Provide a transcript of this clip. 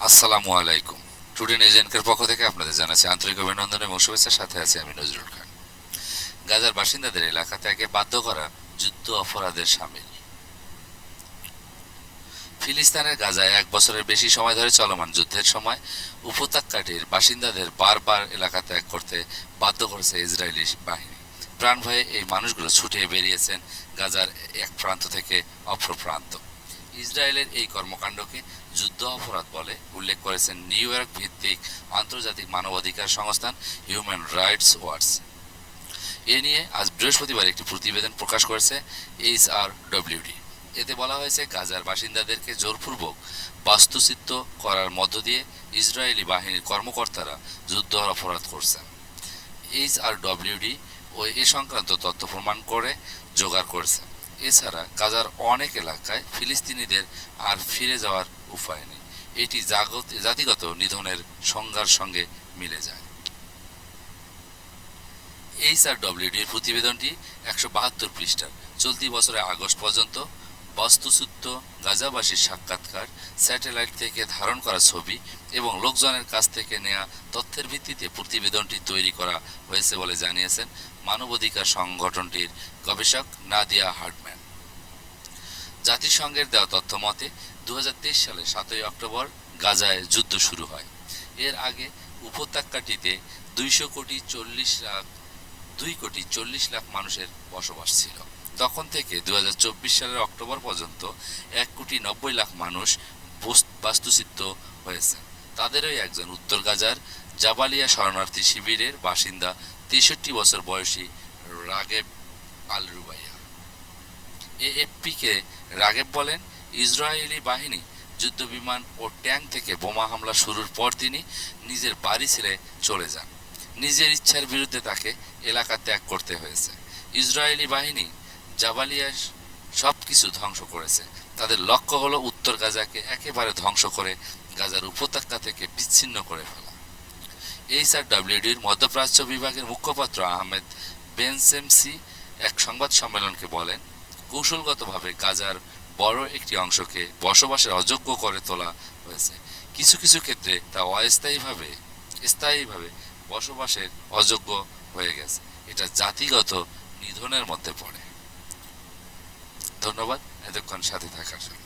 আসসালামু আলাইকুম। টুডে এজেন্টের পক্ষ থেকে আপনাদের জানাচ্ছি আন্তরিক অভিনন্দন এবং শুভেচ্ছার সাথে আছি আমি নজরুল খান। গাজার বাসিন্দাদের এলাকা ত্যাগে বাধ্য করা যুদ্ধ অপরাধের শামিল। ফিলিস্তিনের গাজায় 1 বছরের বেশি সময় ধরে চলমান যুদ্ধের সময় উপত্যকাটির বাসিন্দাদের বারবার এলাকা ত্যাগ করতে বাধ্য করেছে ইসরায়েলি বাহিনী। প্রাণ ভয়ে এই মানুষগুলো ছুটে বেরিয়েছেন গাজার এক প্রান্ত থেকে অপর প্রান্ত। ইসরায়েলের এই কর্মকাণ্ডকে যুদ্ধ অপরাধ বলে উল্লেখ করেছেন নিউ ইয়র্ক ভিত্তিক আন্তর্জাতিক মানবাধিকার সংস্থান হিউম্যান রাইটস ওয়াচ। এ নিয়ে আজ বৃহস্পতিবার একটি প্রতিবেদন প্রকাশ করেছে HRWD। এতে বলা হয়েছে গাজার বাসিন্দাদেরকে জোরপূর্বক বাস্তুচ্যুত করার মধ্য দিয়ে ইসরায়েলি বাহিনীর কর্মকর্তারা যুদ্ধ অপরাধ করছেন। HRWD ও এ সংক্রান্ত তথ্য প্রমাণ করে জোগাড় করেছে। এছাড়া গাজার অনেক এলাকায় ফিলিস্তিনিদের আর ফিরে যাওয়ার উপায় নেই। এটি জাতিগত নিধনের সংজ্ঞার সঙ্গে মিলে যায়। HRWDর প্রতিবেদনটি 172 পৃষ্ঠার। চলতি বছরের আগস্ট পর্যন্ত বাস্তুচ্যুত গাজাবাসীর সাক্ষাৎকার, স্যাটেলাইট থেকে ধারণ করা ছবি এবং লোকজনের কাছ থেকে নেওয়া তথ্যের ভিত্তিতে প্রতিবেদনটি তৈরি করা হয়েছে বলে জানিয়েছেন মানবাধিকার সংগঠনটির গবেষক নাদিয়া হার্টম্যান। জাতিসংঘের দেওয়া তথ্য মতে 2023 সালে 7 অক্টোবর গাজায় যুদ্ধ শুরু হয়। এর আগে উপত্যকাটিতে 2 কোটি 40 লাখ মানুষের বসবাস ছিল। তখন থেকে 2024 সালের অক্টোবর পর্যন্ত 1 কোটি 90 লাখ মানুষ বাস্তুচ্যুত হয়েছেন। তাদেরই একজন উত্তর গাজার জাবালিয়া শরণার্থী শিবিরের বাসিন্দা 63 বছর বয়সী রাগেব আল রুবাইয়া। AFP-কে রাগেব বলেন, ইসরায়েলি বাহিনী যুদ্ধবিমান ও ট্যাঙ্ক থেকে বোমা হামলা শুরুর পর তিনি নিজের বাড়ি ছেড়ে চলে যান। নিজের ইচ্ছার বিরুদ্ধে তাকে এলাকা ত্যাগ করতে হয়েছে। ইসরায়েলি বাহিনী জাবালিয়া সব কিছু ধ্বংস করেছে। তাদের লক্ষ্য হলো উত্তর গাজাকে একেবারে ধ্বংস করে গাজার উপত্যকা থেকে বিচ্ছিন্ন করে ফেলা। HRWDর মধ্যপ্রাচ্য বিভাগের মুখপাত্র আহমেদ বেনসেমসি এক সংবাদ সম্মেলনকে বলেন, কৌশলগতভাবে গাজার বড় একটি অংশকে বসবাসের অযোগ্য করে তোলা হয়েছে। কিছু কিছু ক্ষেত্রে তা স্থায়ীভাবে বসবাসের অযোগ্য হয়ে গেছে। এটা জাতিগত নিধনের মধ্যে পড়ে। ধন্যবাদ এতক্ষণ সাথে থাকার জন্য।